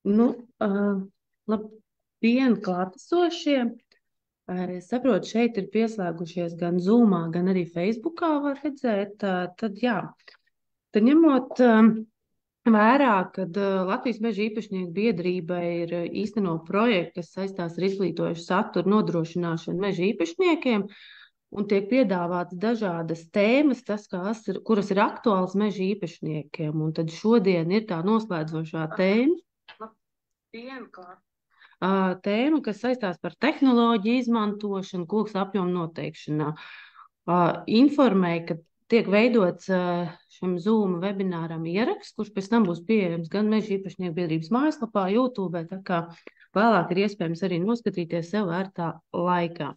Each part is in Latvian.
Nu, labdien, klātesošie! Es saprotu, šeit ir pieslēgušies gan Zoomā, gan arī Facebookā var redzēt. Tad, jā, tad ņemot vērā, ka Latvijas meža īpašnieku biedrība ir īsteno projektu, kas saistās ar izglītojušu saturu nodrošināšanu meža īpašniekiem, un tiek piedāvātas dažādas tēmas, kuras ir aktuālas meža īpašniekiem. Un tad šodien ir tā noslēdzošā tēma. Labdien, tēma, kas saistās par tehnoloģiju izmantošanu, koks apjomu noteikšanā. Informēja, ka tiek veidots šim Zoom webināram ieraksts, kurš pēc tam būs pieejams gan Meža īpašnieku biedrības mājaslapā, YouTube, tā kā vēlāk ir iespējams arī noskatīties sev vērtā laikā.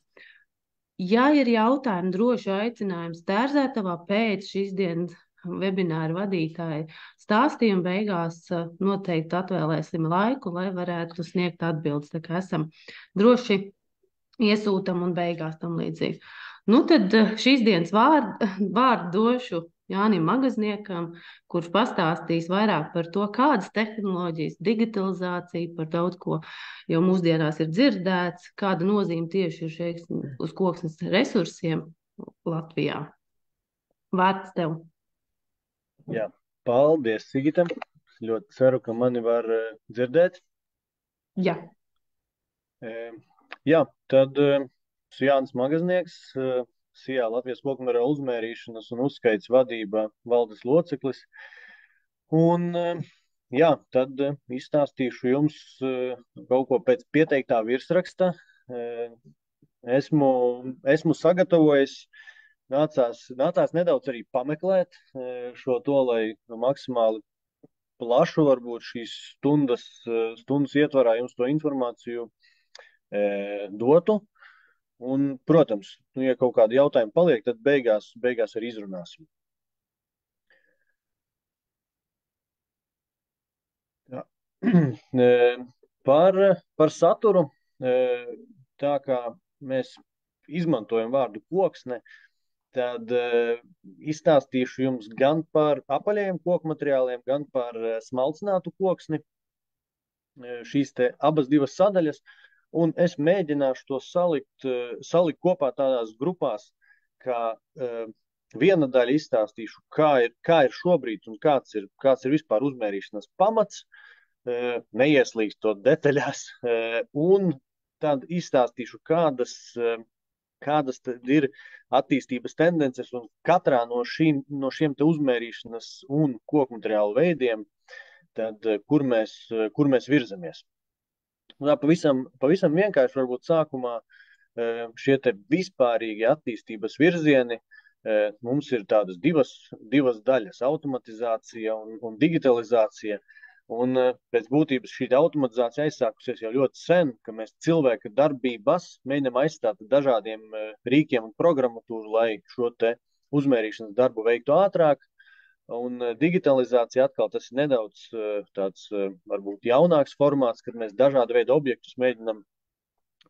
Ja ir jautājumi, droši aicinājums Tērzētavā pēc šīs dienas webināra vadītāja stāstījuma beigās noteikti atvēlēsim laiku, lai varētu sniegt atbildes. Tā kā esam droši iesūtam un beigās tam līdzīgi. Nu tad šīs dienas vārdu došu Jānim Magazniekam, kurš pastāstīs vairāk par to, kādas tehnoloģijas, digitalizācija, par daudz ko jau mūsdienās ir dzirdēts, kāda nozīme tieši ir šeit uz koksnes resursiem Latvijā. Vārds tev. Jā, paldies, Sigitam. Ļoti ceru, ka mani var dzirdēt. Jā. Jā, tad Jānis Magaznieks, SIA Latvijas kokminerālu uzmērīšanas un uzskaits vadība valdes loceklis. Un jā, tad izstāstīšu jums kaut ko pēc pieteiktā virsraksta. Esmu sagatavojis, nācās nedaudz arī pameklēt šo to, lai maksimāli plašu varbūt šīs stundas ietvarā jums to informāciju dotu. Un, protams, ja kaut kādi jautājumi paliek, tad beigās arī izrunāsim. Jā. Par saturu, tā kā mēs izmantojam vārdu koksne, tad izstāstīšu jums gan par apaļajiem koku materiāliem, gan par smalcinātu koksni. Šīs te abas divas sadaļas, un es mēģināšu to salikt kopā tādās grupās, kā viena daļa izstāstīšu, kā ir šobrīd un kāds ir vispār uzmērīšanas pamats, neieslīgstot detaļās, un tad izstāstīšu, kādas ir attīstības tendences, un katrā no šiem te uzmērīšanas un koku materiālu veidiem, tad kur mēs virzamies. Tā pavisam vienkārši varbūt sākumā šie te vispārīgi attīstības virzieni. Mums ir tādas divas daļas - automatizācija un digitalizācija. Un pēc būtības šī automatizācija aizsākusies jau ļoti sen, ka mēs cilvēka darbības mēģinām aizstāt dažādiem rīkiem un programmatūru, lai šo te uzmērīšanas darbu veiktu ātrāk. Un digitalizācija atkal tas ir nedaudz tāds varbūt jaunāks formāts, kad mēs dažādu veidu objektus mēģinām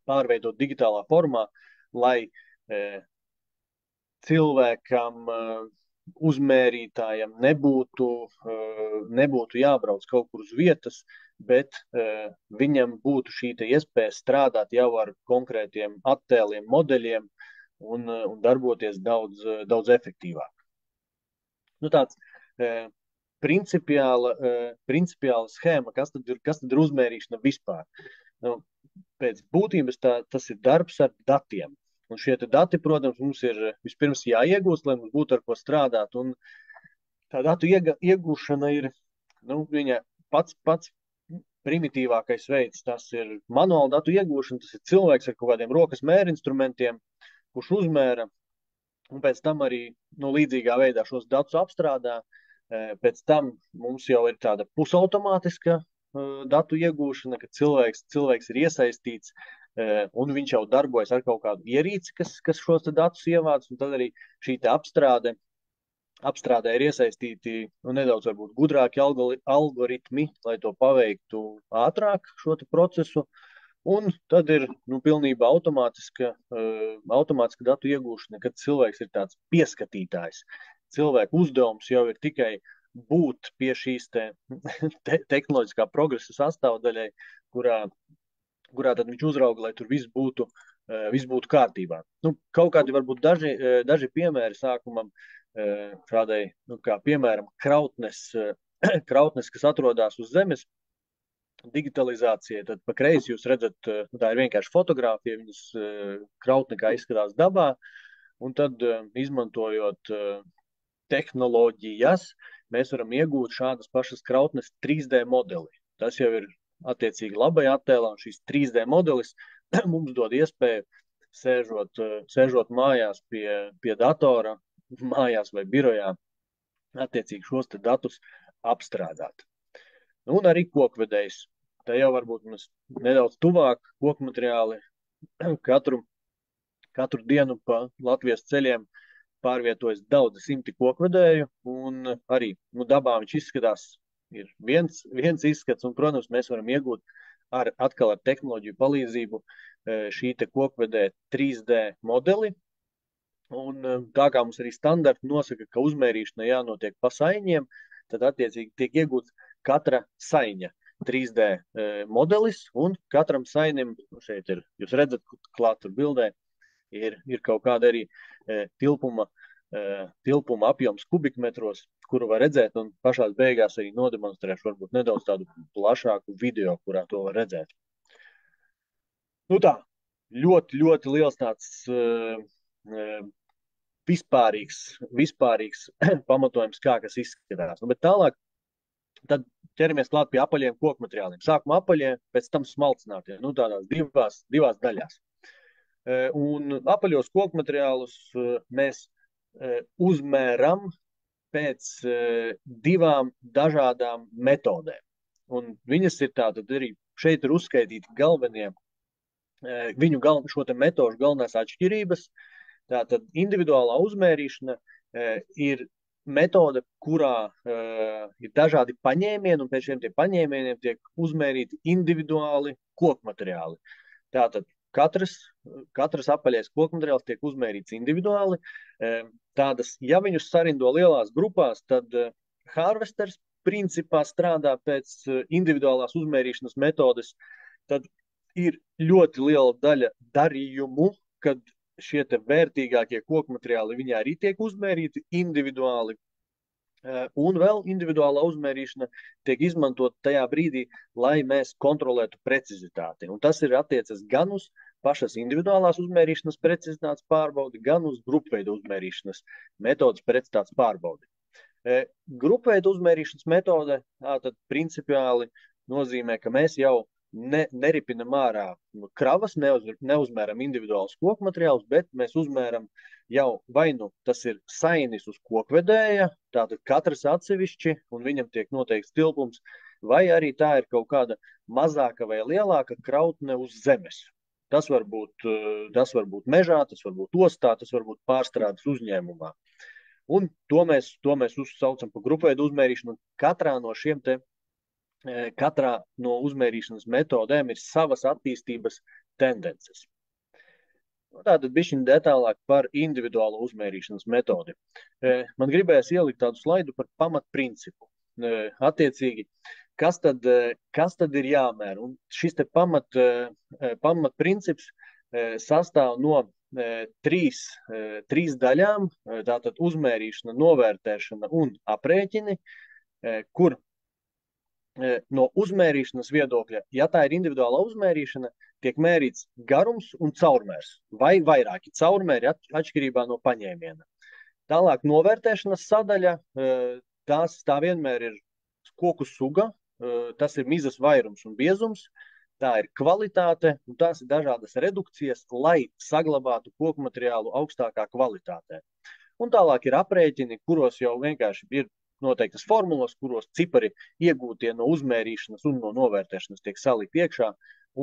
pārveidot digitālā formā, lai cilvēkam, uzmērītājam nebūtu jābrauc kaut kur uz vietas, bet viņam būtu šī iespēja strādāt jau ar konkrētiem attēliem, modeļiem un darboties daudz efektīvāk. Nu, tāds principiāla schēma, kas tad ir uzmērīšana vispār. Nu, pēc būtības tas ir darbs ar datiem. Un šie dati, protams, mums ir vispirms jāiegūst, lai mums būtu ar ko strādāt. Un tā datu iegūšana ir viņa pats primitīvākais veids. Tas ir manuāla datu iegūšana, tas ir cilvēks ar kaut kādiem rokas mērinstrumentiem, kurš uzmēra un pēc tam arī līdzīgā veidā šos datus apstrādā. Pēc tam mums jau ir tāda pusautomātiska datu iegūšana, kad cilvēks ir iesaistīts un viņš jau darbojas ar kaut kādu ierīci, kas šos datus ievāc, un tad arī šī apstrādē ir iesaistīti nedaudz varbūt gudrāki algoritmi, lai to paveiktu ātrāk šo procesu. Un tad ir pilnībā automātiska datu iegūšana, kad cilvēks ir tāds pieskatītājs. Cilvēku uzdevums jau ir tikai būt pie šīs tehnoloģiskā progresa sastāvdaļai, kurā tad viņš uzrauga, lai tur viss būtu kārtībā. Nu, kaut kādi varbūt daži piemēri sākumam šādai, kā piemēram, krautnes, kas atrodas uz zemes, digitalizācija. Tad pa kreisi jūs redzat, tā ir vienkārši fotogrāfija, viņas krautne kā izskatās dabā, un tad izmantojot tehnoloģijas, mēs varam iegūt šādas pašas krautnes 3D modeli. Tas jau ir attiecīgi labajā attēlā, un šīs 3D modelis mums dod iespēju sēžot mājās pie datora, mājās vai birojā, attiecīgi šos te datus apstrādāt. Un arī kokvedējs. Tā jau varbūt mums nedaudz tuvāk kokmateriāli katru dienu pa Latvijas ceļiem pārvietojas daudzi simti kokvedēju, un arī dabā viņš izskatās, ir viens izskats, un, protams, mēs varam iegūt atkal ar tehnoloģiju palīdzību šī te kokvedēja 3D modeli, un tā kā mums arī standarti nosaka, ka uzmērīšana jānotiek pa saiņiem, tad attiecīgi tiek iegūts katra saiņa 3D modelis, un katram sainim, šeit ir, jūs redzat, klāt tur bildē, ir kaut kāda arī tilpuma apjoms kubikmetros, kuru var redzēt, un pašās beigās arī nodemonstrēšu varbūt nedaudz tādu plašāku video, kurā to var redzēt. Nu tā, ļoti, ļoti liels tāds vispārīgs pamatojums, kā kas izskatās. Nu, bet tālāk, tad ķeramies klāt pie apaļiem kokmateriāliem. Sākumā apaļie, pēc tam smalcinātie, nu tādās divās daļās. Un apaļos kokmateriālus mēs uzmēram pēc divām dažādām metodēm. Un viņas ir tātad arī šeit ir uzskaitīti galvenie šo te metožu galvenās atšķirības. Tātad individuālā uzmērīšana ir metode, kurā ir dažādi paņēmieni, un pēc šiem tie paņēmieniem tiek uzmērīti individuāli kokmateriāli. Tātad katrs apaļais kokmateriāls tiek uzmērīts individuāli. Ja viņus sarindo lielās grupās, tad harvesters principā strādā pēc individuālās uzmērīšanas metodes. Tad ir ļoti liela daļa darījumu, kad šie te vērtīgākie kokmateriāli viņi arī tiek uzmērīti individuāli. Un vēl individuālā uzmērīšana tiek izmantot tajā brīdī, lai mēs kontrolētu precizitāti. Un tas ir attiecas gan uz pašas individuālās uzmērīšanas precizitātes pārbaudi, gan uz grupveida uzmērīšanas metodas precizitātes pārbaudi. Grupveida uzmērīšanas metode tātad principiāli nozīmē, ka mēs jau neripinam ārā kravas, neuzmēram individuālus kokmateriālus, bet mēs uzmēram jau vai nu tas ir sainis uz kokvedēja, tātad katrs atsevišķi, un viņam tiek noteikts tilpums, vai arī tā ir kaut kāda mazāka vai lielāka krautne uz zemes. Tas var būt mežā, tas var būt ostā, tas var būt pārstrādes uzņēmumā. Un to mēs uzsaucam par grupveidu uzmērīšanu. Katrā no uzmērīšanas metodēm ir savas attīstības tendences. Tātad bišķiņ detālāk par individuālo uzmērīšanas metodi. Man gribējās ielikt tādu slaidu par pamatprincipu. Attiecīgi, kas tad ir jāmēr? Un šis te pamatprincips sastāv no trīs daļām, tātad uzmērīšana, novērtēšana un aprēķini, kur no uzmērīšanas viedokļa, ja tā ir individuāla uzmērīšana, tiek mērīts garums un caurmērs, vai vairāki caurmēri atšķirībā no paņēmiena. Tālāk novērtēšanas sadaļa, tā vienmēr ir koku suga, tas ir mizas vairums un biezums, tā ir kvalitāte un tās ir dažādas redukcijas, lai saglabātu koku materiālu augstākā kvalitātē. Un tālāk ir aprēķini, kuros jau vienkārši ir noteiktas formulas, kuros cipari iegūtie no uzmērīšanas un no novērtēšanas tiek salikt iekšā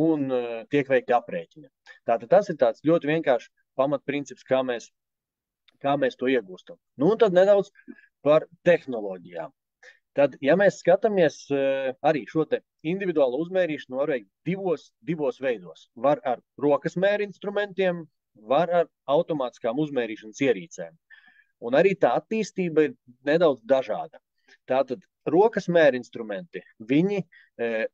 un tiek veikti aprēķini. Tātad tas ir tāds ļoti vienkārši pamatprincips, kā mēs to iegūstam. Nu, un tad nedaudz par tehnoloģijām. Tad, ja mēs skatāmies arī šo te individuālo uzmērīšanu, var veikt divos veidos. Var ar rokas mēri instrumentiem, var ar automātiskām uzmērīšanas ierīcēm. Un arī tā attīstība ir nedaudz dažāda. Tātad rokas mēra instrumenti, viņi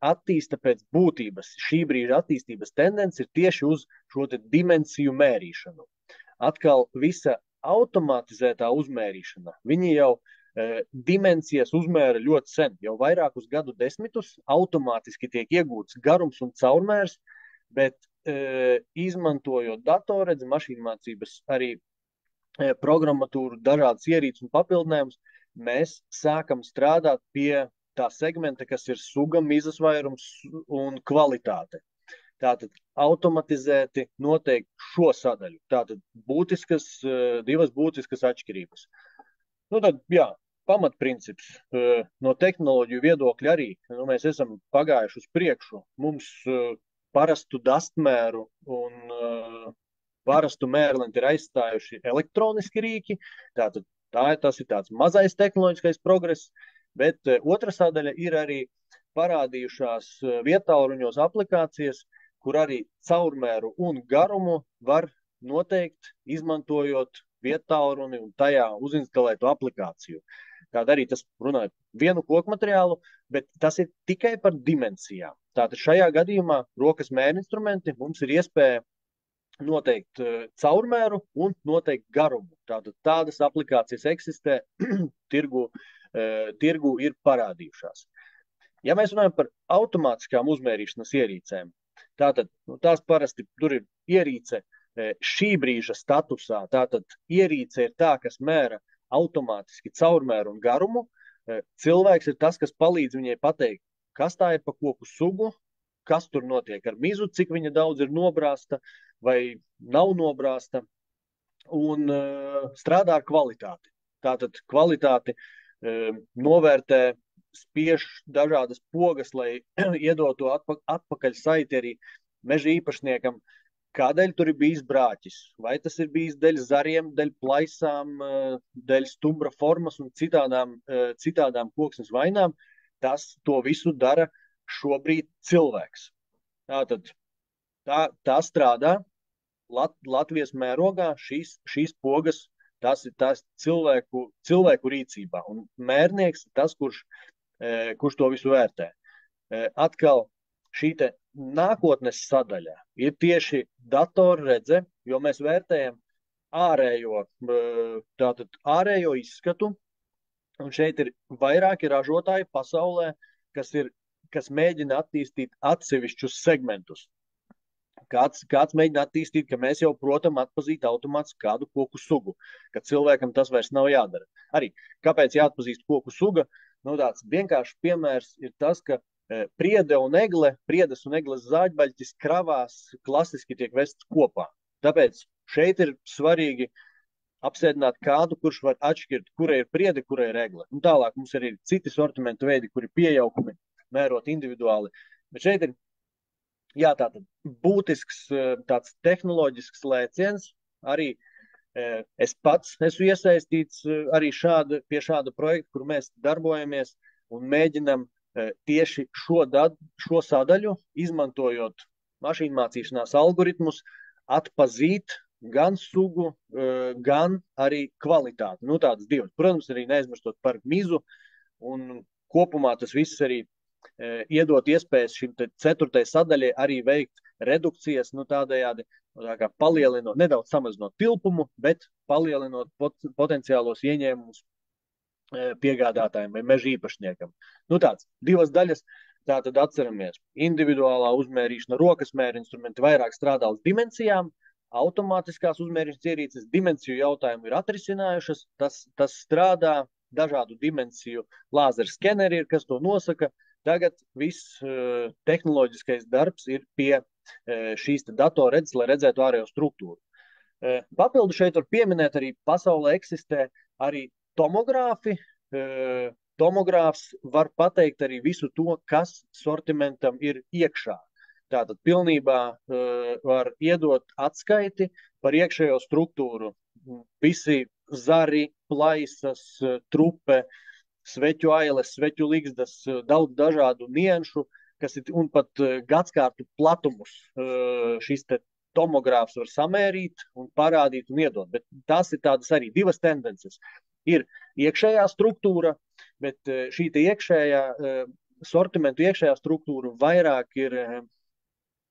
attīsta pēc būtības. Šī brīža attīstības tendence ir tieši uz šo dimensiju mērīšanu. Atkal visa automatizētā uzmērīšana, viņi jau dimensijas uzmēra ļoti sen, jau vairākus gadu desmitus automātiski tiek iegūts garums un caurmērs, bet izmantojot datorredzi, mašīnmācības arī programmatūru, dažādas ierīces un papildinājumus, mēs sākam strādāt pie tā segmenta, kas ir suga, mizas vairums un kvalitāte. Tātad automatizēti noteikti šo sadaļu. Tātad divas būtiskas atšķirības. Nu tad, jā, pamatprincips no tehnoloģiju viedokļa arī. Mēs esam pagājuši uz priekšu. Mums parastu dastmēru un parastu mērlenti ir aizstājuši elektroniski rīki. Tātad tas ir tāds mazais tehnoloģiskais progress, bet otra sadaļa ir arī parādījušās viedtālruņos aplikācijas, kur arī caurmēru un garumu var noteikt, izmantojot viedtālruni un tajā uzinstalētu aplikāciju. Tātad arī tas runājot vienu koku materiālu, bet tas ir tikai par dimensijām. Tātad šajā gadījumā rokas mērinstrumenti mums ir iespēja noteikt caurmēru un noteikt garumu. Tātad tādas aplikācijas eksistē, tirgu ir parādījušās. Ja mēs runājam par automātiskām uzmērīšanas ierīcēm, tātad tās parasti tur ir ierīce šī brīža statusā. Tātad ierīce ir tā, kas mēra automātiski caurmēru un garumu. Cilvēks ir tas, kas palīdz viņai pateikt, kas tā ir pa koku sugu, kas tur notiek ar mizu, cik viņa daudz ir nobrāsta vai nav nobrāsta, un strādā ar kvalitāti. Tātad kvalitāti novērtē, spiež dažādas pogas, lai iedotu atpakaļ saiti arī meža īpašniekam, kādēļ tur ir bijis brāķis. Vai tas ir bijis dēļ zariem, dēļ plaisām, dēļ stumbra formas un citādām koksnes vainām. To visu dara šobrīd cilvēks. Tātad tā strādā Latvijas mērogā, šīs pogas, tas ir cilvēku rīcībā. Un mērnieks ir tas, kurš to visu vērtē. Atkal šī te nākotnes sadaļa ir tieši datorredze, jo mēs vērtējam ārējo izskatu, un šeit ir vairāki ražotāji pasaulē, kas mēģina attīstīt atsevišķus segmentus. Kāds mēģina attīstīt, ka mēs jau, protams, atpazīt automātiski kādu koku sugu, ka cilvēkam tas vairs nav jādara. Arī kāpēc jāatpazīst koku suga? Tāds vienkāršs piemērs ir tas, ka priedes un egles zāģbaļķis kravās klasiski tiek vests kopā. Tāpēc šeit ir svarīgi apsēdināt kādu, kurš var atšķirt, kura ir priede, kura ir egle. Un tālāk mums arī ir citi sortimentu veidi, kuri piejaukumi, mērot individuāli. Bet šeit ir tātad būtisks tāds tehnoloģisks lēciens. Arī es pats esmu iesaistīts arī pie šāda projekta, kur mēs darbojamies un mēģinam tieši šo sadaļu, izmantojot mašīnmācīšanās algoritmus, atpazīt gan sugu, gan arī kvalitāti. Tādas divas. Protams, arī neaizmirstot par mizu, un kopumā tas viss arī iedot iespējas šim ceturtai sadaļai arī veikt redukcijas, tādējādi palielinot, nedaudz samazinot tilpumu, bet palielinot potenciālos ieņēmumus piegādātājiem vai meža īpašniekam. Tāds divas daļas. Tātad atceramies, individuālā uzmērīšana, rokas mēra instrumenti vairāk strādā uz dimensijām, automātiskās uzmērīšanas ierīces dimensiju jautājumu ir atrisinājušas, tas strādā, dažādu dimensiju lāzeru skeneri ir, kas to nosaka. Tagad viss tehnoloģiskais darbs ir pie šīs datorredzes, lai redzētu ārējo struktūru. Papildu šeit var pieminēt arī pasaulē eksistē arī tomogrāfi. Tomogrāfs var pateikt arī visu to, kas sortimentam ir iekšā. Tātad pilnībā var iedot atskaiti par iekšējo struktūru. Visi zari, plaisas, trupe, sveķu ailes, sveķu ligzdas, daudz dažādu nianšu, un pat gadskārtu platumus šis tomogrāfs var samērīt un parādīt un iedot. Bet tās ir tādas arī divas tendences. Ir iekšējā struktūra, bet šī te iekšējā sortimentu iekšējā struktūra vairāk ir,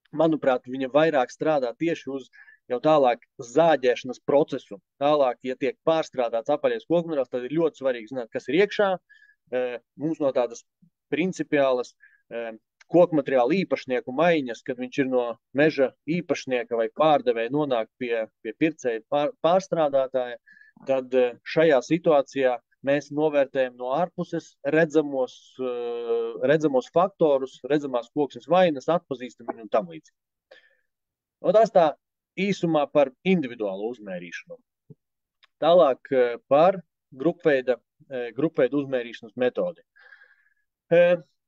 manuprāt, viņa vairāk strādā tieši uz jau tālāk zāģēšanas procesu. Tālāk, ja tiek pārstrādāts apaļais kokmateriāls, tad ir ļoti svarīgi zināt, kas ir iekšā. Mums no tādas principiālas kokmateriāla īpašnieku maiņas, kad viņš ir no meža īpašnieka vai pārdevēja nonāk pie pircēja pārstrādātāja, tad šajā situācijā mēs novērtējam no ārpuses redzamos faktorus, redzamās koksnes vainas, atpazīstam viņu un tam līdzīgi. Un tas tā īsumā par individuālu uzmērīšanu. Tālāk par grupveida uzmērīšanas metodi.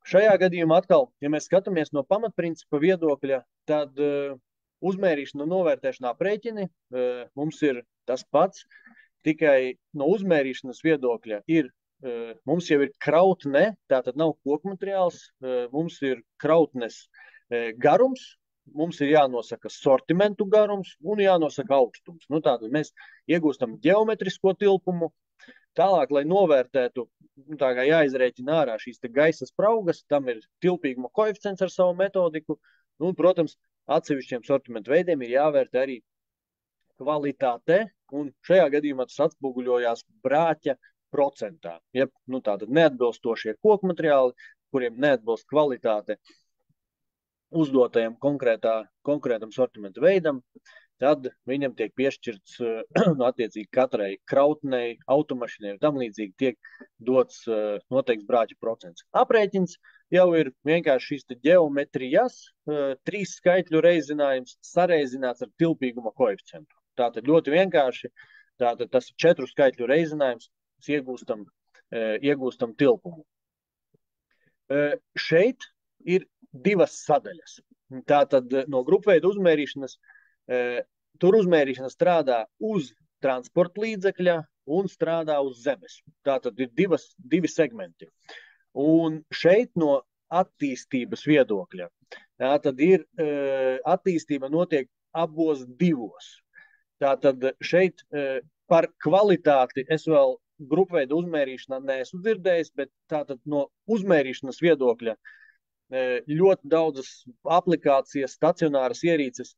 Šajā gadījumā atkal, ja mēs skatāmies no pamatprincipa viedokļa, tad uzmērīšana un novērtēšana aprēķini mums ir tas pats, tikai no uzmērīšanas viedokļa mums jau ir krautne, tātad nav kokmateriāls, mums ir krautnes garums, mums ir jānosaka sortimentu garums un jānosaka augstums. Tātad mēs iegūstam ģeometrisko tilpumu. Tālāk, lai novērtētu, tā kā jāizrēķina ārā šīs te gaisa spraugas, tam ir tilpīguma koeficients ar savu metodiku. Un, protams, atsevišķiem sortimentu veidiem ir jāvērtē arī kvalitāte, un šajā gadījumā tas atspoguļojās brāķa procentā. Ja, tātad neatbilstošie kokmateriāli, kuriem neatbilst kvalitāte uzdotajam konkrētam sortimentu veidam, tad viņam tiek piešķirts attiecīgi katrai krautnei, automašīnai un tam līdzīgi tiek dots noteikts brāķa procents. Aprēķins jau ir vienkārši šīs ģeometrijas, 3 skaitļu reizinājums sareizināts ar tilpīguma koeficientu. Tātad ļoti vienkārši, tātad tas ir 4 skaitļu reizinājums, iegūstam tilpumu. Šeit ir 2 sadaļas. Tātad no grupveida uzmērīšanas, tur uzmērīšana strādā uz transporta līdzekļa un strādā uz zemes. Tātad ir 2 segmenti. Un šeit no attīstības viedokļa, tātad ir attīstība notiek abos 2. Tātad šeit par kvalitāti es vēl grupveida uzmērīšanā neesmu dzirdējis, bet tātad no uzmērīšanas viedokļa ļoti daudzas aplikācijas, stacionāras ierīces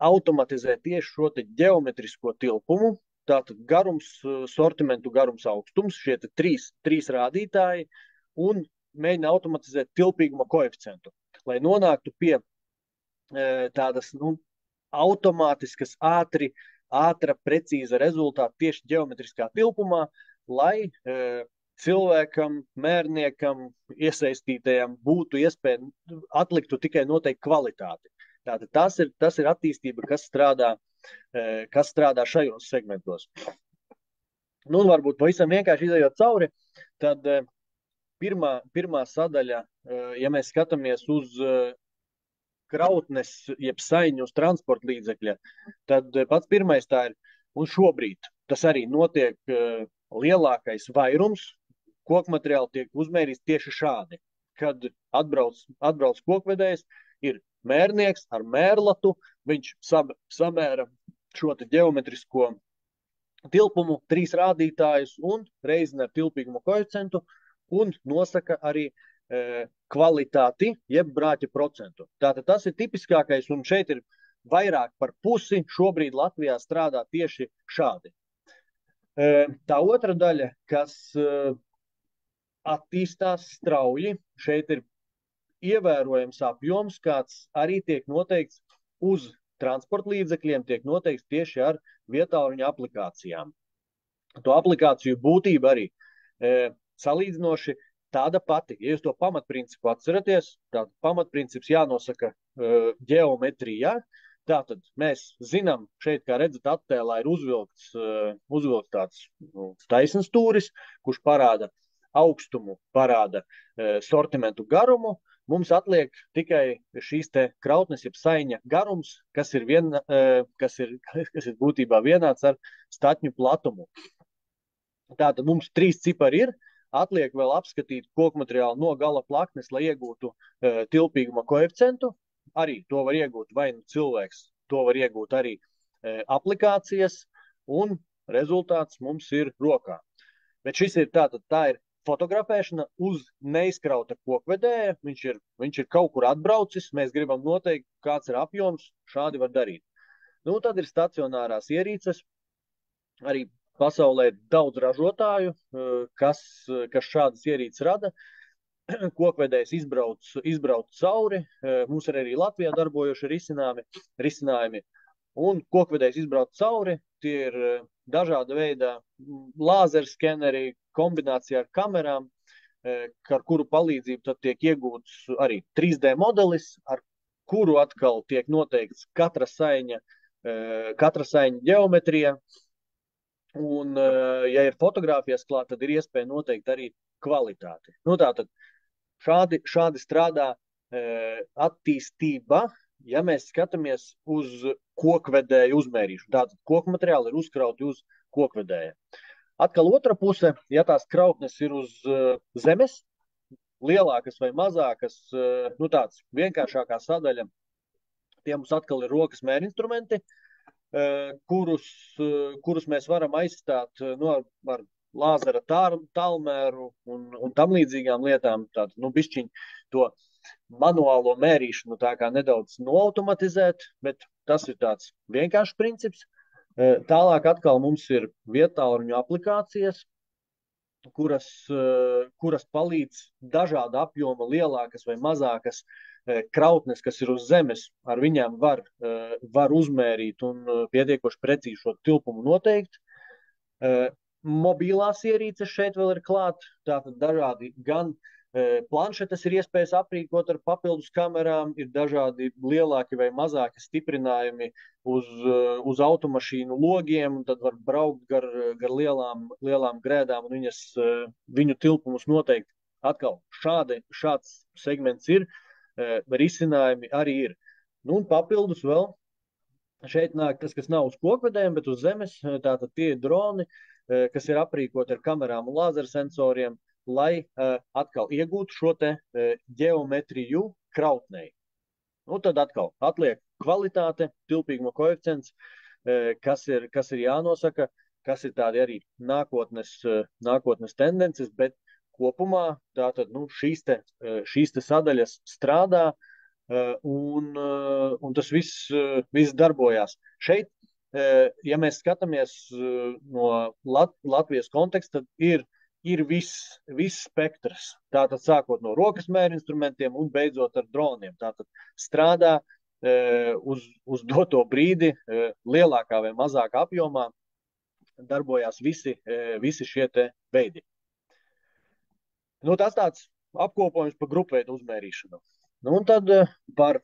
automatizē tieši šo te ģeometrisko tilpumu, tātad garums, sortimentu garums, augstums, šie te 3 rādītāji, un mēģina automatizēt tilpīguma koeficientu, lai nonāktu pie tādas, automātiskas, ātra, precīza rezultāta tieši ģeometriskā tilpumā, lai cilvēkam, mērniekam, iesaistītajam būtu iespēja atliktu tikai noteikti kvalitāti. Tātad tas ir attīstība, kas strādā šajos segmentos. Varbūt pavisam vienkārši izējot cauri, tad pirmā sadaļa, ja mēs skatāmies uz krautnes, jeb saiņu uz transporta līdzekļa, tad pats pirmais tā ir, un šobrīd tas arī notiek lielākais vairums, kokmateriāli tiek uzmērīts tieši šādi, kad atbrauc kokvedējs, ir mērnieks ar mērlatu, viņš samēra šo te ģeometrisko tilpumu, 3 rādītājus un reizina ar tilpīguma koeficientu un nosaka arī kvalitāti, jeb brāķa procentu. Tātad tas ir tipiskākais, un šeit ir vairāk par pusi šobrīd Latvijā strādā tieši šādi. Tā otra daļa, kas attīstās strauji, šeit ir ievērojams apjoms, kāds arī tiek noteikts uz transporta līdzekļiem, tiek noteikts tieši ar vietāluņa aplikācijām. To aplikāciju būtība arī salīdzinoši tāda pati. Ja jūs to pamatprincipu atceraties, tad pamatprincips jānosaka ģeometrijā. Tātad mēs zinām, šeit, kā redzat, attēlā ir uzvilkts tāds taisns stūris, kurš parāda augstumu, parāda sortimentu garumu. Mums atliek tikai šīs te krautnes, jeb saiņa garums, kas ir būtībā vienāds ar statņu platumu. Tātad mums 3 cipari ir. Atliek vēl apskatīt kokmateriālu no gala plaknes, lai iegūtu tilpīguma koeficientu. Arī to var iegūt vai nu cilvēks, to var iegūt arī aplikācijas, un rezultāts mums ir rokā. Bet šis ir tā ir fotografēšana uz neizkrauta kokvedēja. Viņš ir kaut kur atbraucis, mēs gribam noteikt, kāds ir apjoms, šādi var darīt. Nu, tad ir stacionārās ierīces. Arī pasaulē ir daudz ražotāju, kas šādas ierīces rada. Kokvedējs izbrauc cauri. Mums ir arī Latvijā darbojoši risinājumi. Un kokvedējs izbrauc cauri. Tie ir dažāda veida lāzerskeneri kombinācijā ar kamerām, ar kuru palīdzību tad tiek iegūts arī 3D modelis, ar kuru atkal tiek noteikts katra saiņa ģeometrija. Un, ja ir fotogrāfijas klāt, tad ir iespēja noteikt arī kvalitāti. Nu, tātad šādi strādā attīstība, ja mēs skatāmies uz kokvedēju uzmērīšanu. Tātad koku materiāli ir uzkrauti uz kokvedēja. Atkal otra puse, ja tās krautnes ir uz zemes, lielākas vai mazākas, nu tāds vienkāršākā sadaļa, tie mums atkal ir rokas mērinstrumenti, kurus mēs varam aizstāt ar lāzera tālmēru un tam līdzīgām lietām. Tātad, bišķiņ to manuālo mērīšanu tā kā nedaudz noautomatizēt, bet tas ir tāds vienkāršs princips. Tālāk atkal mums ir viedtālruņu aplikācijas, kuras palīdz dažāda apjoma lielākas vai mazākas krautnes, kas ir uz zemes, ar viņām var uzmērīt un pietiekoši precīzi šo tilpumu noteikt. Mobilās ierīces šeit vēl ir klāt, tātad dažādi gan planšetes ir iespējas aprīkot ar papildus kamerām, ir dažādi lielāki vai mazāki stiprinājumi uz automašīnu logiem, un tad var braukt gar lielām grēdām un viņu tilpumus noteikt. Atkal šāds segments ir, risinājumi arī ir. Nu, un papildus vēl šeit nāk tas, kas nav uz kokvedējiem, bet uz zemes, tātad tie ir droni, kas ir aprīkoti ar kamerām un lāzersensoriem, lai atkal iegūtu šo te ģeometriju krautnei. Nu, tad atkal atliek kvalitāte, tilpīguma koeficients, kas ir jānosaka, kas ir tādi arī nākotnes tendences, bet kopumā tātad šīs te sadaļas strādā un tas viss darbojās. Šeit, ja mēs skatāmies no Latvijas konteksta, tad ir viss spektrs. Tātad sākot no rokas mērinstrumentiem un beidzot ar droniem. Tātad strādā uz doto brīdi lielākā vai mazākā apjomā darbojās visi šie te veidi. Nu, tas tāds apkopojums par grupveidu uzmērīšanu. Nu, un tad par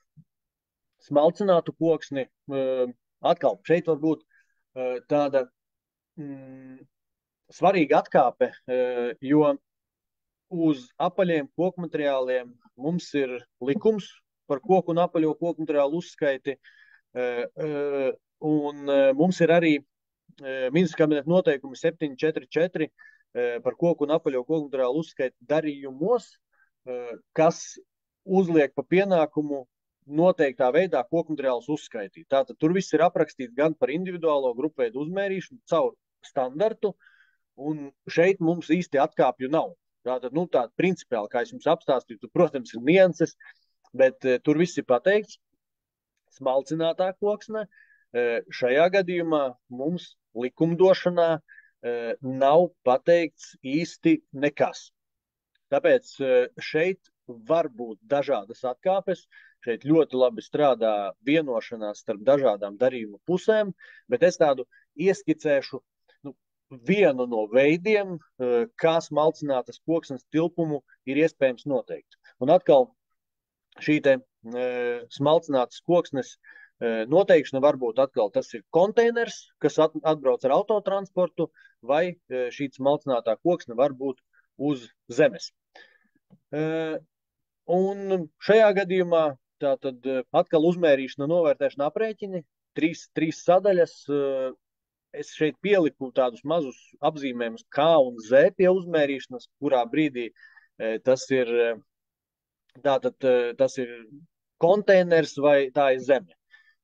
smalcinātu koksni atkal šeit var būt tāda svarīga atkāpe, jo uz apaļiem koku materiāliem mums ir likums par koku un apaļo koku materiālu uzskaiti, un mums ir arī Ministra kabineta noteikumi 744 par koku un apaļo koku materiālu uzskaiti darījumos, kas uzliek pa pienākumu noteiktā veidā koku materiālus uzskaitīt. Tātad tur viss ir aprakstīts gan par individuālo grupveidu uzmērīšanu caur standartu, un šeit mums īsti atkāpju nav. Tātad, tāda principiāli, kā es jums apstāstīju, tur, protams, ir nianses, bet tur viss ir pateikts. Smalcinātā koksne šajā gadījumā mums likumdošanā nav pateikts īsti nekas. Tāpēc šeit var būt dažādas atkāpes, šeit ļoti labi strādā vienošanās starp dažādām darījuma pusēm, bet es tādu ieskicēšu vienu no veidiem, kā smalcinātas koksnes tilpumu ir iespējams noteikt. Un atkal šī te smalcinātas koksnes noteikšana varbūt atkal tas ir konteiners, kas atbrauc ar autotransportu, vai šī smalcinātā koksne var būt uz zemes. Un šajā gadījumā tātad atkal uzmērīšana, novērtēšana, aprēķini, trīs sadaļas. Es šeit pieliku tādus mazus apzīmējumus K un Z pie uzmērīšanas, kurā brīdī tas ir konteiners vai tā ir zeme.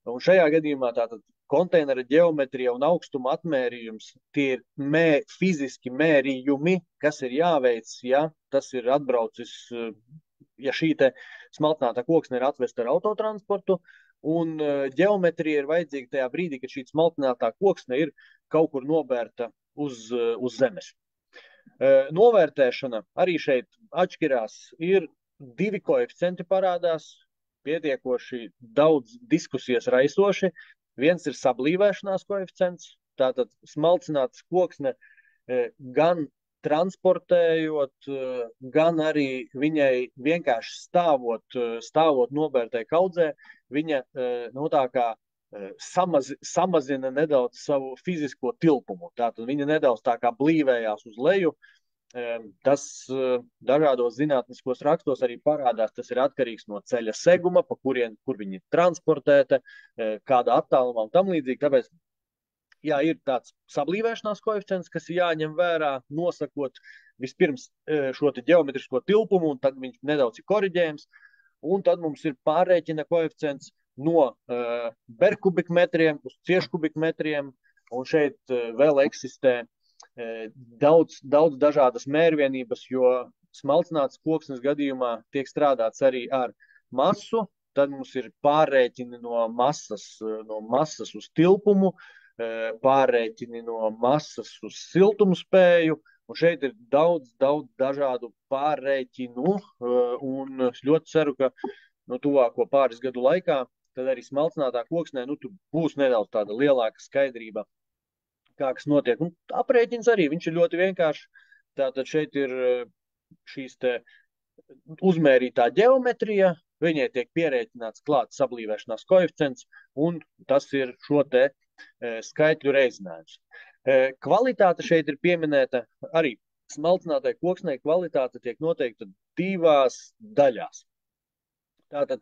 Un šajā gadījumā tātad konteinera ģeometrija un augstuma atmērījums, tie ir fiziski mērījumi, kas ir jāveic, ja tas ir atbraucis, ja šī te smalcinātā koksne ir atvesta ar autotransportu, un ģeometrija ir vajadzīga tajā brīdī, kad šī smalcinātā koksne ir kaut kur nobērta uz zemes. Novērtēšana arī šeit atšķirās, ir 2 koeficienti parādās, pietiekoši daudz diskusijas raisoši. Viens ir sablīvēšanās koeficients, tātad smalcinātas koksne gan transportējot, gan arī viņai vienkārši stāvot nobērtai kaudzē, viņa tā kā samazina nedaudz savu fizisko tilpumu. Tātad viņa nedaudz tā kā blīvējās uz leju. Tas dažādos zinātniskos rakstos arī parādās, tas ir atkarīgs no ceļa seguma, kur viņi ir transportēta, kādā attālumā un tam līdzīgi. Tāpēc, jā, ir tāds sablīvēšanās koeficients, kas ir jāņem vērā, nosakot vispirms šo te ģeometrisko tilpumu, un tad viņš nedaudz ir koriģējams, un tad mums ir pārrēķina koeficients no berkubikmetriem uz cieškubikmetriem, un šeit vēl eksistē daudz dažādas mērvienības, jo smalcinātas koksnes gadījumā tiek strādāts arī ar masu, tad mums ir pārrēķini no masas uz tilpumu, pārrēķini no masas uz siltumu spēju, un šeit ir daudz dažādu pārrēķinu, un es ļoti ceru, ka tuvāko pāris gadu laikā tad arī smalcinātā koksnē tur būs nedaudz tāda lielāka skaidrība, kā kas notiek. Un aprēķins arī, viņš ir ļoti vienkāršs. Tātad šeit ir šīs te uzmērītā ģeometrija, viņai tiek pierēķināts klāt sablīvēšanās koeficients, un tas ir šo te skaitļu reizinājums. Kvalitāte šeit ir pieminēta arī. Smalcinātai koksnei kvalitāte tiek noteikta 2 daļās. Tātad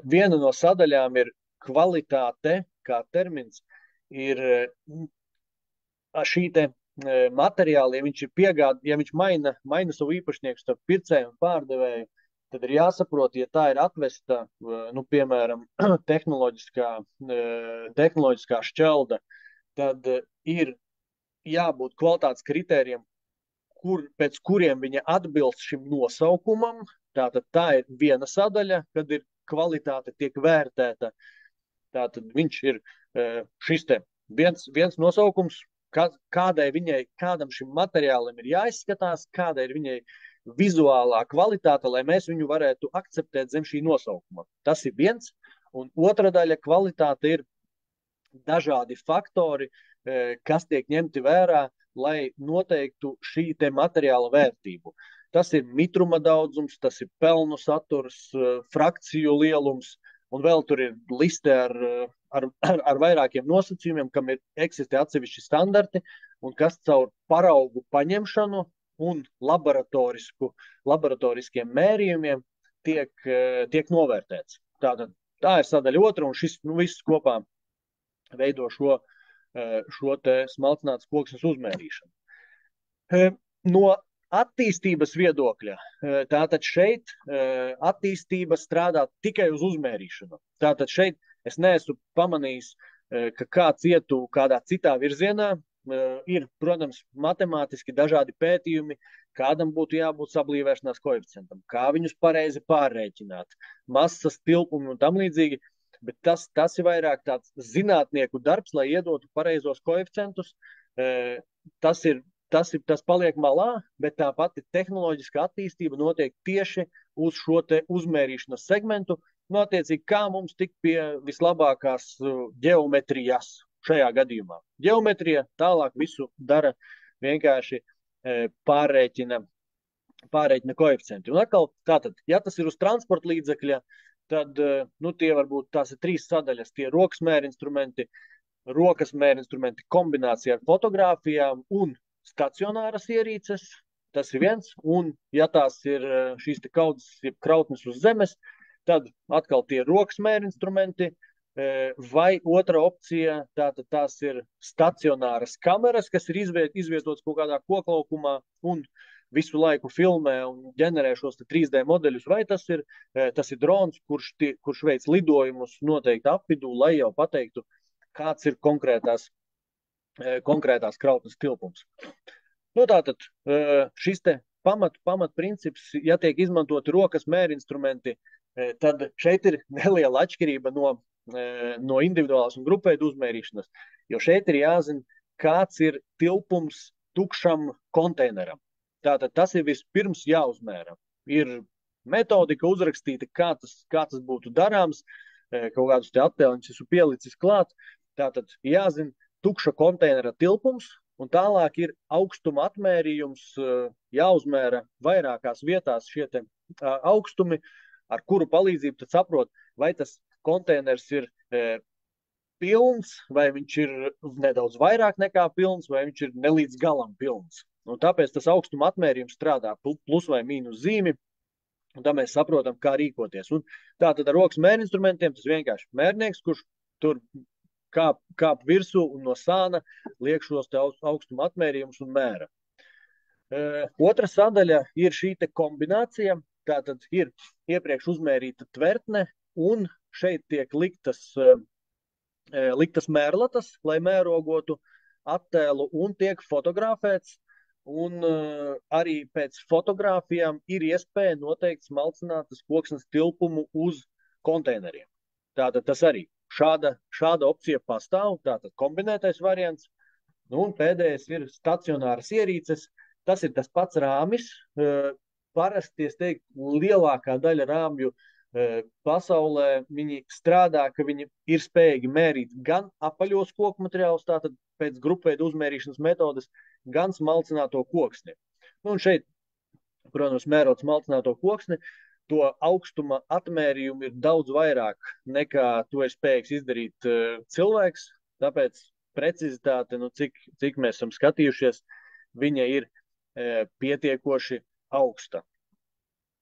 viena no sadaļām ir kvalitāte, kā termins, ir šī te materiāli, ja viņš maina savu īpašnieku starp pircēju un pārdevēju, tad ir jāsaprot, ja tā ir atvesta, piemēram, tehnoloģiskā šķelda, tad ir jābūt kvalitātes kritērijiem, pēc kuriem viņa atbilst šim nosaukumam. Tātad tā ir viena sadaļa, kad ir kvalitāte tiek vērtēta. Tātad viņš ir šis te viens nosaukums, kādam šim materiālam ir jāizskatās, kāda ir viņai vizuālā kvalitāte, lai mēs viņu varētu akceptēt zem šī nosaukuma. Tas ir viens, un otra daļa kvalitāte ir dažādi faktori, kas tiek ņemti vērā, lai noteiktu šī te materiāla vērtību. Tas ir mitruma daudzums, tas ir pelnu saturs, frakciju lielums, un vēl tur ir liste ar vairākiem nosacījumiem, kam eksistē atsevišķi standarti, un kas caur paraugu paņemšanu un laboratoriskiem mērījumiem tiek novērtēts. Tā ir sadaļa otra, un šis viss kopā veido šo te smalcinātas koksnes uzmērīšanu. No attīstības viedokļa, tātad šeit attīstība strādā tikai uz uzmērīšanu. Tātad šeit es neesmu pamanījis, ka kāds ietu kādā citā virzienā. Ir, protams, matemātiski dažādi pētījumi, kādam būtu jābūt sablīvēšanās koeficientam, kā viņus pareizi pārrēķināt, masas, tilpumi un tam līdzīgi. Bet tas ir vairāk tāds zinātnieku darbs, lai iedotu pareizos koeficientus. Tas paliek malā, bet tā pati tehnoloģiskā attīstība notiek tieši uz šo te uzmērīšanas segmentu. Attiecīgi, kā mums tikt pie vislabākās ģeometrijas šajā gadījumā. Ģeometrija tālāk visu dara vienkārši pārrēķina koeficienti. Un atkal, tātad, ja tas ir uz transporta līdzekļa, tad tie varbūt tās ir 3 sadaļas, tie rokas mērinstrumenti kombinācija ar fotogrāfijām un stacionāras ierīces, tas ir viens, un ja tās ir šīs te kaudzes, krautnes uz zemes, tad atkal tie rokas mērinstrumenti, vai otra opcija, tātad tās ir stacionāras kameras, kas ir izvietotas kaut kādā koklaukumā un visu laiku filmē un ģenerē šos 3D modeļus, vai tas ir drons, kurš veic lidojumus noteikti apvidū, lai jau pateiktu, kāds ir konkrētās krautnes tilpums. Nu, tātad šis te pamatprincips, ja tiek izmantot rokas mērinstrumenti, tad šeit ir neliela atšķirība no individuālās un grupēdu uzmērīšanas, jo šeit ir jāzina, kāds ir tilpums tukšam konteineram. Tātad tas ir vispirms jāuzmēra. Ir metodika uzrakstīta, kā tas būtu darāms, kaut kādus te attēliņus esmu pielicis klāt. Tātad jāzina tukša konteinera tilpums, un tālāk ir augstuma atmērījums, jāuzmēra vairākās vietās šie te augstumi, ar kuru palīdzību tad saprot, vai tas konteiners ir pilns, vai viņš ir nedaudz vairāk nekā pilns, vai viņš ir nelīdz galam pilns. Un tāpēc tas augstuma atmērījums strādā plus vai mīnus zīmi, un tā mēs saprotam, kā rīkoties. Un tātad ar rokas mērinstrumentiem tas vienkārši mērnieks, kurš tur kāp virsū un no sāna liek šos te augstuma atmērījumus un mēra. Otra sadaļa ir šī te kombinācija. Tātad ir iepriekš uzmērīta tvertne, un šeit tiek liktas mērlatas, lai mērogotu attēlu, un tiek fotografēts. Un arī pēc fotogrāfijām ir iespēja noteikt smalcinātas koksnes tilpumu uz konteineriem. Tātad tas arī šāda opcija pastāv, tātad kombinētais variants. Un pēdējais ir stacionāras ierīces. Tas ir tas pats rāmis. Parasti, es teiktu, lielākā daļa rāmju pasaulē viņi strādā, ka viņi ir spējīgi mērīt gan apaļos koku materiālus, tātad pēc grupveida uzmērīšanas metodes, gan smalcināto koksni. Un šeit, protams, mērot smalcināto koksni, to augstuma atmērījumu ir daudz vairāk nekā to ir spējīgs izdarīt cilvēks, tāpēc precizitāte, cik mēs esam skatījušies, viņa ir pietiekoši augsta.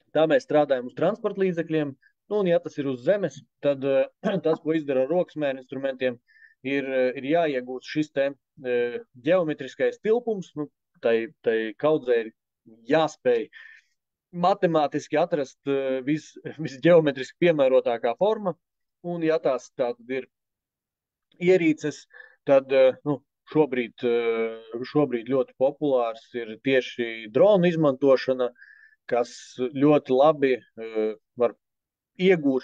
Tā mēs strādājam uz transporta līdzekļiem, un ja tas ir uz zemes, tad tas, ko izdara ar rokas mērinstrumentiem, ir jāiegūst šis te ģeometriskais tilpums, tai kaudzē ir jāspēj matemātiski atrast visģeometriski piemērotākā forma, un ja tās tātad ir ierīces, tad šobrīd ļoti populārs ir tieši dronu izmantošana, kas ļoti labi var iegūt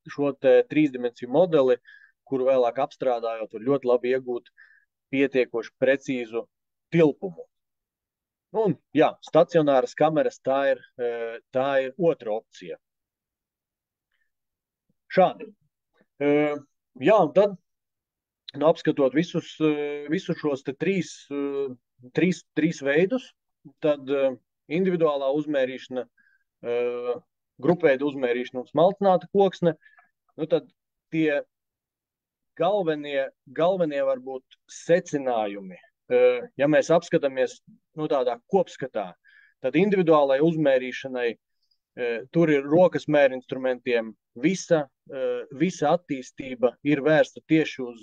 šo te trīsdimensiju modeli, kuru vēlāk apstrādājot, var ļoti labi iegūt pietiekoši precīzu tilpumu. Un, jā, stacionāras kameras, tā ir otra opcija. Šādi. Jā, un tad, apskatot visus šos te trīs veidus, tad individuālā uzmērīšana, grupveida uzmērīšana un smalcināta koksne, tad tie galvenie varbūt secinājumi. Ja mēs apskatāmies tādā kopskatā, tad individuālai uzmērīšanai tur ir rokas mērinstrumentiem visa attīstība ir vērsta tieši uz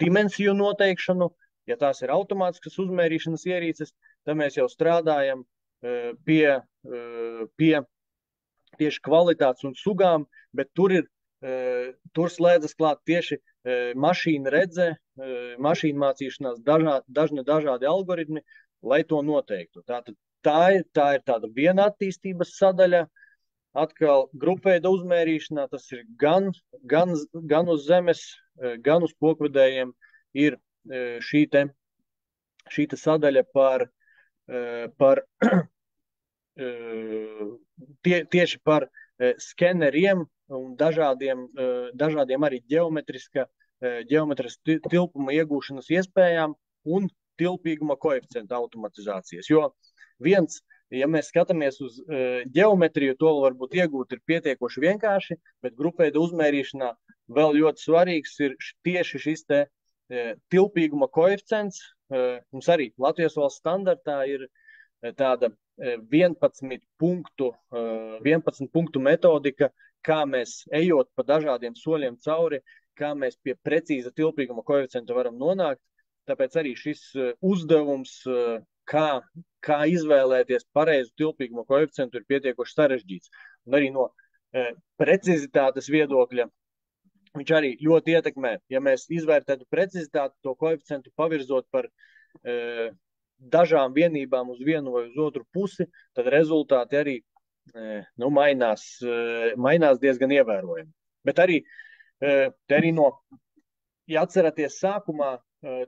dimensiju noteikšanu. Ja tās ir automātiskas uzmērīšanas ierīces, tad mēs jau strādājam pie tieši kvalitātes un sugām, bet tur slēdzas klāt tieši mašīna redze, mašīna mācīšanās, dažādi algoritmi, lai to noteiktu. Tātad tā ir tāda viena attīstības sadaļa. Atkal grupveida uzmērīšanā tas ir gan uz zemes, gan uz kokvedējiem ir šī te sadaļa tieši par skeneriem un dažādiem arī ģeometriska tilpuma iegūšanas iespējām un tilpīguma koeficienta automatizācijas. Jo ja mēs skatāmies uz ģeometriju, to varbūt iegūt ir pietiekoši vienkārši, bet grupveida uzmērīšanā vēl ļoti svarīgs ir tieši šis te tilpīguma koeficients. Mums arī Latvijas valsts standartā ir tāda 11 punktu metodika, kā mēs ejot pa dažādiem soļiem cauri, kā mēs pie precīza tilpīguma koeficienta varam nonākt. Tāpēc arī šis uzdevums, kā izvēlēties pareizu tilpīguma koeficientu, ir pietiekoši sarežģīts. Un arī no precizitātes viedokļa viņš arī ļoti ietekmē. Ja mēs izvērtētu precizitāti, to koeficientu pavirzot par dažām vienībām uz vienu vai uz otru pusi, tad rezultāti arī mainās diezgan ievērojami. Bet arī ja atceraties sākumā,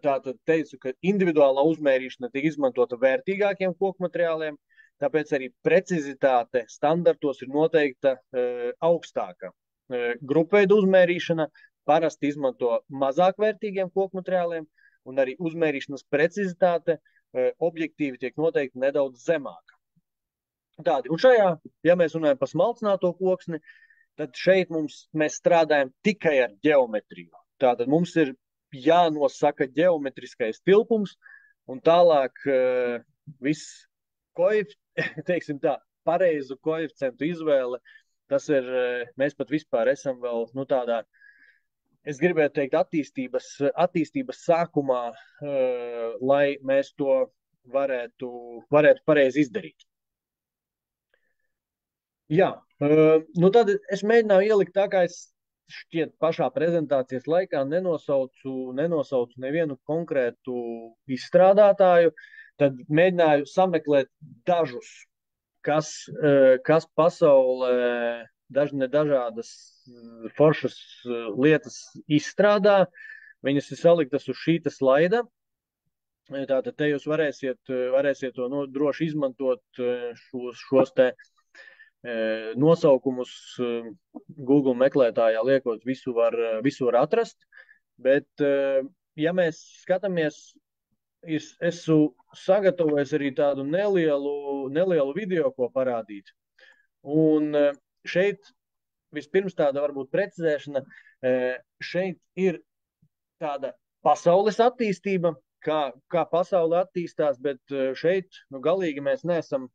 tātad teicu, ka individuālā uzmērīšana tiek izmantota vērtīgākiem koku materiāliem, tāpēc arī precizitāte standartos ir noteikta augstāka. Grupveida uzmērīšana parasti izmanto mazāk vērtīgiem koku materiāliem, un arī uzmērīšanas precizitāte objektīvi tiek noteikti nedaudz zemāka. Tādi. Un šajā, ja mēs runājam par smalcināto koksni, tad šeit mēs strādājam tikai ar ģeometriju. Tātad mums ir jānosaka ģeometriskais tilpums, un tālāk viss teiksim tā, pareizu koeficientu izvēle, tas ir, mēs pat vispār esam vēl, tādā, es gribētu teikt, attīstības sākumā, lai mēs to varētu pareizi izdarīt. Jā, tad es mēģināju ielikt tā, kā es šķiet pašā prezentācijas laikā nenosaucu nevienu konkrētu izstrādātāju, tad mēģināju sameklēt dažus, kas pasaulē dažādas foršas lietas izstrādā. Viņas ir saliktas uz šīta slaida. Tātad te jūs varēsiet to droši izmantot šos te nosaukumus Google meklētājā liekot, visu var atrast. Bet, ja mēs skatāmies, es esmu sagatavojis arī tādu nelielu video, ko parādīt. Un šeit vispirms tāda varbūt precizēšana, šeit ir tāda pasaules attīstība, kā pasaule attīstās, bet šeit galīgi mēs neesam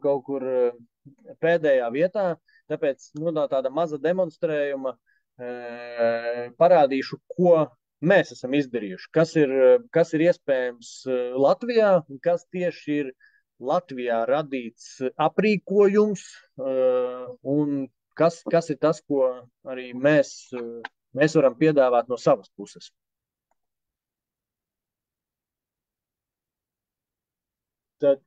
kaut kur pēdējā vietā, tāpēc tāda maza demonstrējuma parādīšu, ko mēs esam izdarījuši, kas ir iespējams Latvijā, un kas tieši ir Latvijā radīts aprīkojums, un kas ir tas, ko arī mēs varam piedāvāt no savas puses. Tad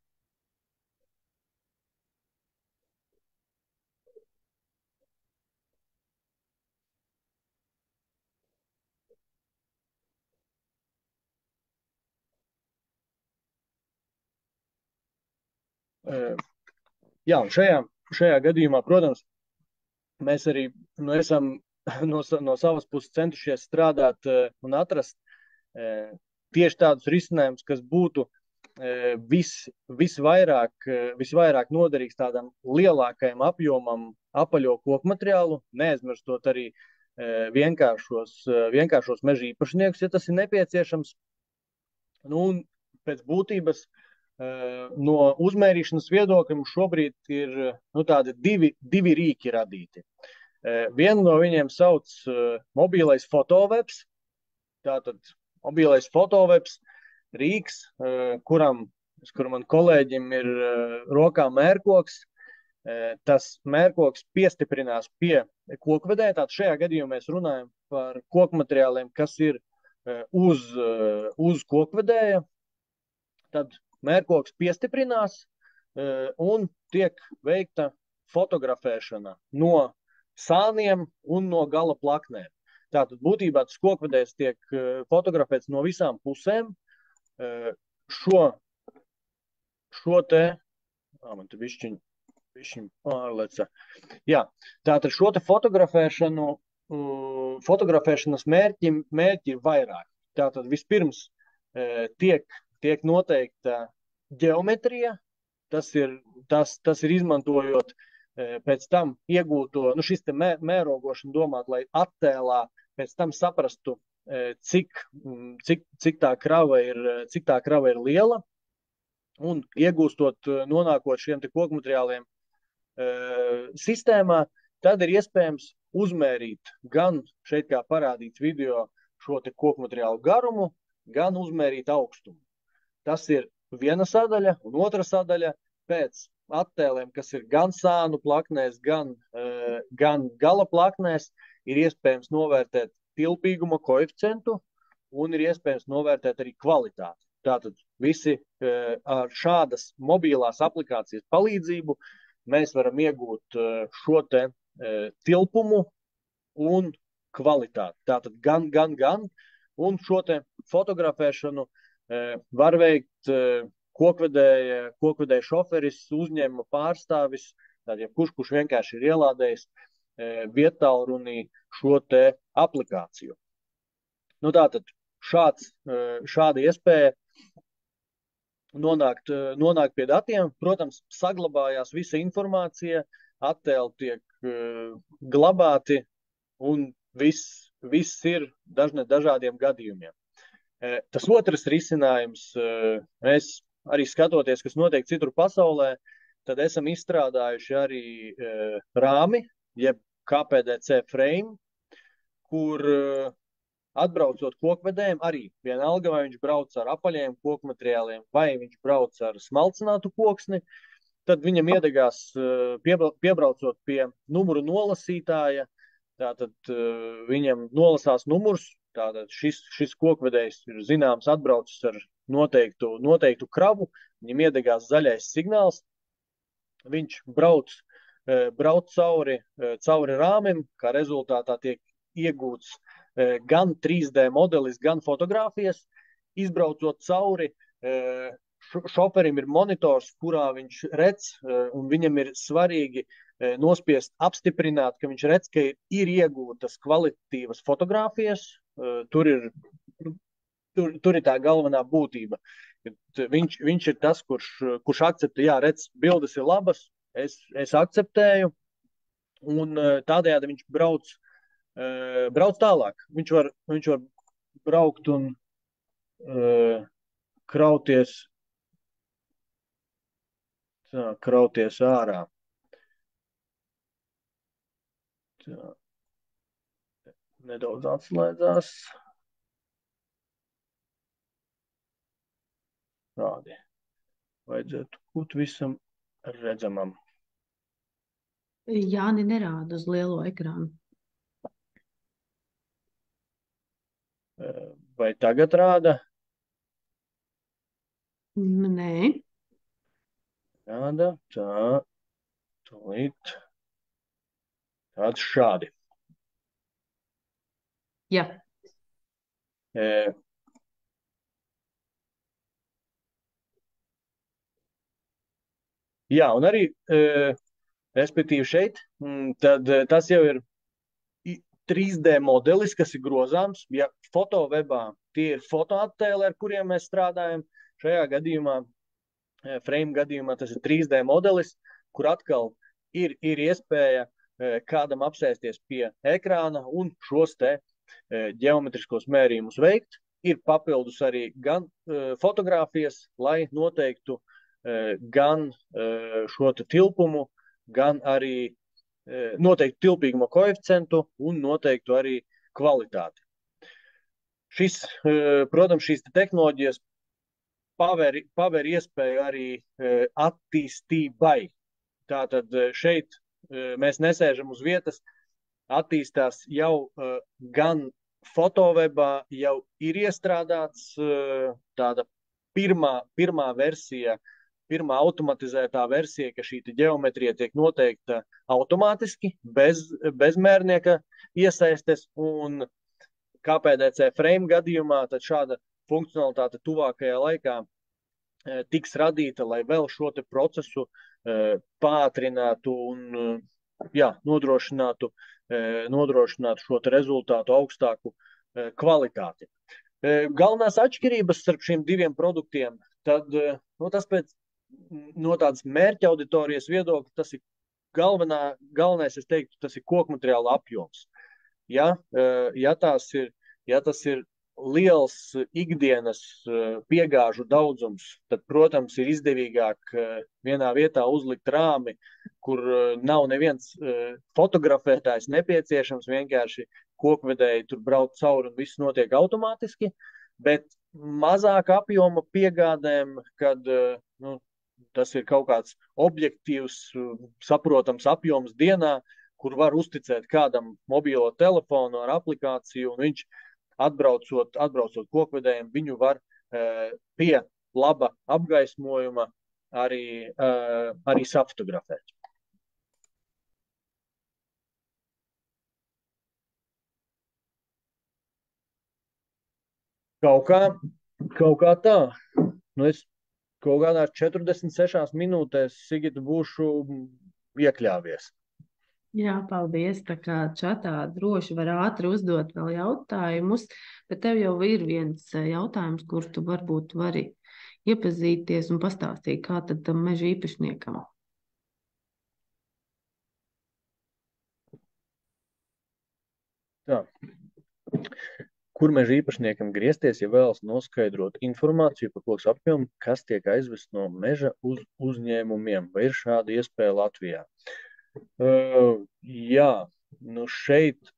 jā, un šajā gadījumā, protams, mēs arī esam no savas puses centušies strādāt un atrast tieši tādus risinājumus, kas būtu visvairāk noderīgs tādam lielākajam apjomam apaļo koku materiālu, neaizmirstot arī vienkāršos meža īpašniekus, ja tas ir nepieciešams. Un pēc būtības no uzmērīšanas viedokļa mums šobrīd ir tādi divi rīki radīti. Vienu no viņiem sauc mobilais fotovebs. Tātad mobilais fotovebs rīks, kuram man kolēģim ir rokā mērkoks. Tas mērkoks piestiprinās pie kokvedēja. Tātad šajā gadījumā mēs runājam par koku materiāliem, kas ir uz kokvedēja. Tad mērkoks piestiprinās un tiek veikta fotografēšana no sāniem un no gala plaknēm. Tātad būtībā tas kokvedējs tiek fotografēts no visām pusēm. Šo te, man te bišķiņ pārleca. Jā, tātad šo te fotografēšanas mērķi ir vairāk. Tātad vispirms tiek noteikta ģeometrija, tas ir izmantojot pēc tam iegūto, šis te mērogošana domāt, lai attēlā pēc tam saprastu, cik tā krava ir liela, un iegūstot, nonākot šiem te koku materiāliem sistēmā, tad ir iespējams uzmērīt gan šeit kā parādīts video šo te koku materiālu garumu, gan uzmērīt augstumu. Tas ir viena sadaļa, un otra sadaļa pēc attēliem, kas ir gan sānu plaknēs, gan gala plaknēs, ir iespējams novērtēt tilpīguma koeficientu un ir iespējams novērtēt arī kvalitāti. Tātad visi ar šādas mobilās aplikācijas palīdzību mēs varam iegūt šo te tilpumu un kvalitāti. Tātad gan, un šo te fotografēšanu var veikt kokvedēja šoferis, uzņēmuma pārstāvis, tātad kurš vienkārši ir ielādējis viedtālrunī šo te aplikāciju. Nu tātad šāda iespēja nonākt pie datiem, protams, saglabājās visa informācija, attēli tiek glabāti un viss ir dažādiem gadījumiem. Tas otrs risinājums, mēs arī skatoties, kas notiek citur pasaulē, tad esam izstrādājuši arī rāmi, jeb KPDC frame, kur atbraucot kokvedējiem, arī vienalga, vai viņš brauc ar apaļiem kokmateriāliem, vai viņš brauc ar smalcinātu koksni, tad viņam iedegās, piebraucot pie numuru nolasītāja, tātad viņam nolasās numurs, tātad šis kokvedējs ir zināms atbraucis ar noteiktu kravu, viņam iedegās zaļais signāls, viņš brauc cauri rāmim, kā rezultātā tiek iegūts gan 3D modelis, gan fotogrāfijas. Izbraucot cauri, šoferim ir monitors, kurā viņš redz, un viņam ir svarīgi nospiest apstiprināt, ka viņš redz, ka ir iegūtas kvalitatīvas fotogrāfijas. Tur ir tā galvenā būtība. Viņš ir tas, kurš akceptē, jā, redz, bildes ir labas, es akceptēju, un tādējādi viņš brauc tālāk. Viņš var braukt un krauties ārā. Tā. Nedaudz atslēdzās. Tādi. Vajadzētu būt visam redzamam. Jāni nerāda uz lielo ekrānu. Vai tagad rāda? Nē. Rāda, tā, tūlīt. Tāds šādi. Jā. Jā, un arī, respektīvi šeit, tad tas jau ir 3D modelis, kas ir grozāms. Ja fotovebā tie ir fotoattēli, ar kuriem mēs strādājam, šajā gadījumā, frame gadījumā, tas ir 3D modelis, kur atkal ir iespēja kādam apsēsties pie ekrāna un šos te ģeometriskos mērījumus veikt. Ir papildus arī gan fotogrāfijas, lai noteiktu gan šo te tilpumu, gan arī noteiktu tilpīguma koeficientu un noteiktu arī kvalitāti. Protams, šīs tehnoloģijas paver iespēju arī attīstībai. Tātad šeit mēs nesēžam uz vietas, attīstās jau gan fotovebā, jau ir iestrādāts tāda pirmā versija, pirmā automatizētā versija, ka šī ģeometrija tiek noteikta automātiski, bez mērnieka iesaistes, un KPDC frame gadījumā tad šāda funkcionalitāte tuvākajā laikā tiks radīta, lai vēl šo te procesu pātrinātu un nodrošinātu šo te rezultātu augstāku kvalitāti. Galvenās atšķirības starp šiem diviem produktiem, tad tas pēc no tādas mērķa auditorijas viedokļa, tas ir galvenais, es teiktu, tas ir kokmateriāla apjoms. Ja tas ir liels ikdienas piegāžu daudzums, tad, protams, ir izdevīgāk vienā vietā uzlikt rāmi, kur nav neviens fotografētājs nepieciešams, vienkārši kokvedēji tur brauc cauri un viss notiek automātiski, bet mazāk apjoma piegādēm, kad tas ir kaut kāds objektīvs, saprotams apjoms dienā, kur var uzticēt kādam mobilo telefonu ar aplikāciju, un viņš atbraucot kokvedējiem, viņu var pie laba apgaismojuma arī safotografēt. Kaut kā tā. Nu, es kaut kādās 46 minūtēs, Sigita, būšu iekļāvies. Jā, paldies. Tā kā čatā droši var ātri uzdot vēl jautājumus, bet tev jau ir viens jautājums, kur tu varbūt vari iepazīties un pastāstīt, kā tad tam meža īpašniekam. Tā. Kur meža īpašniekam griezties, ja vēlas noskaidrot informāciju par koku apjomu, kas tiek aizvests no meža uz uzņēmumiem? Vai ir šāda iespēja Latvijā? Jā, nu šeit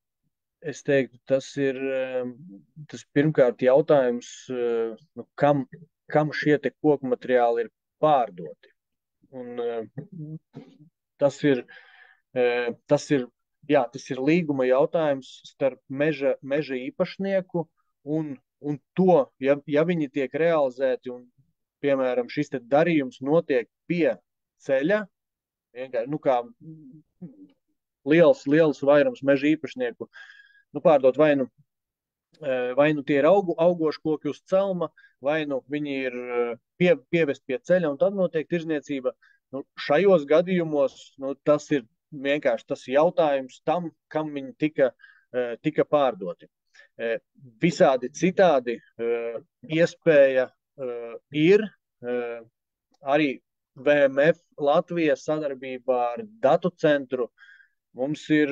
es teiktu, tas pirmkārt jautājums, nu, kam šie te koku materiāli ir pārdoti. Un tas ir līguma jautājums starp meža īpašnieku un to, ja viņi tiek realizēti un, piemēram, šis te darījums notiek pie ceļa, vienkārši, nu kā liels vairums meža īpašnieku, nu pārdot vai nu tie ir augoši koki uz celma, vai nu viņi ir pievest pie ceļa un tad notiek tirzniecība. Nu, šajos gadījumos tas ir vienkārši tas jautājums tam, kam viņi tika pārdoti. Visādi citādi iespēja ir arī VMF Latvijas sadarbībā ar datu centru. Mums ir,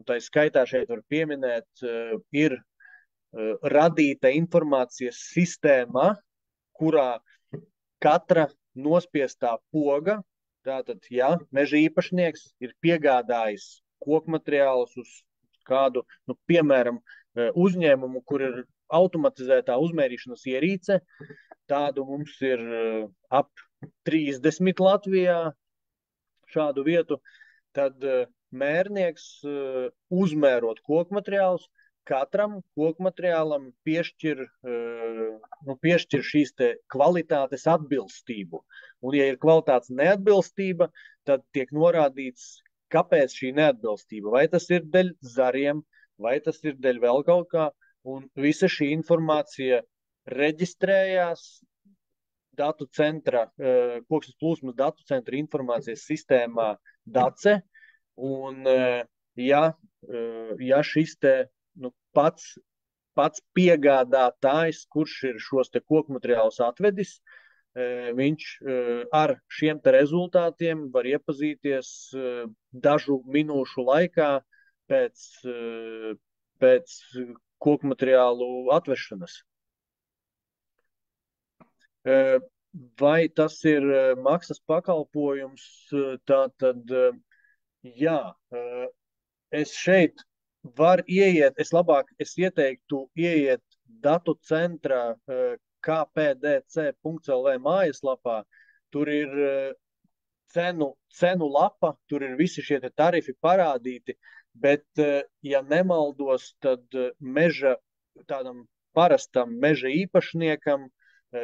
tā skaitā šeit var pieminēt, ir radīta informācijas sistēma, kurā katra nospiestā poga, tātad, ja meža īpašnieks ir piegādājis koku materiālus uz kādu, nu, piemēram, uzņēmumu, kur ir automatizētā uzmērīšanas ierīce, tādu mums ir ap 30 Latvijā šādu vietu, tad mērnieks uzmērot koku materiālus, katram koku materiālam piešķir šīs te kvalitātes atbilstību. Un, ja ir kvalitātes neatbilstība, tad tiek norādīts, kāpēc šī neatbilstība. Vai tas ir dēļ zariem, vai tas ir dēļ vēl kaut kā. Un visa šī informācija reģistrējās datu centra, koksnes plūsmas datu centra informācijas sistēmā DACE. Un, ja šis te pats piegādātājs, kurš ir šos te koku materiālus atvedis, viņš ar šiem te rezultātiem var iepazīties dažu minūšu laikā pēc koku materiālu atvešanas. Vai tas ir maksas pakalpojums? Tātad, jā, es šeit varu ieiet, es ieteiktu ieiet datu centra kpdc.lv mājaslapā. Tur ir cenu lapa, tur ir visi šie tarifi parādīti, bet, ja nemaldos, tad tādam parastam meža īpašniekam,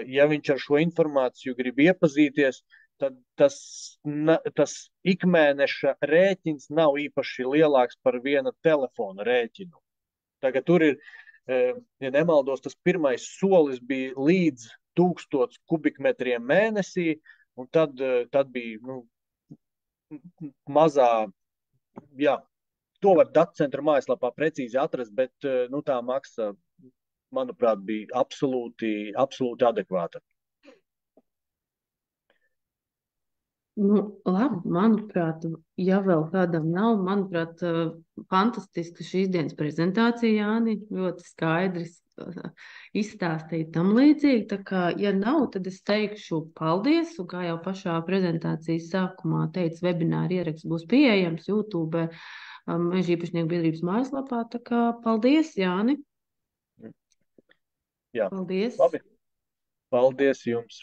ja viņš ar šo informāciju grib iepazīties, tad tas ikmēneša rēķins nav īpaši lielāks par viena telefona rēķinu. Tagad tur ir, ja nemaldos, tas pirmais solis bija līdz 1000 kubikmetriem mēnesī, un tad bija mazā, jā, to var datu centra mājaslapā precīzi atrast, bet tā maksa, manuprāt, bija absolūti adekvāta. Labi, manuprāt, ja vēl kādam nav, manuprāt, fantastiska šīs dienas prezentācija, Jāni, ļoti skaidrs izstāstīja tam līdzīgi. Tā kā, ja nav, tad es teikšu paldies, un kā jau pašā prezentācijas sākumā teicu, webināra ieraksts būs pieejams YouTube, Meža īpašnieku biedrības mājaslapā. Tā kā paldies, Jāni. Jā, paldies. Labi. Paldies jums.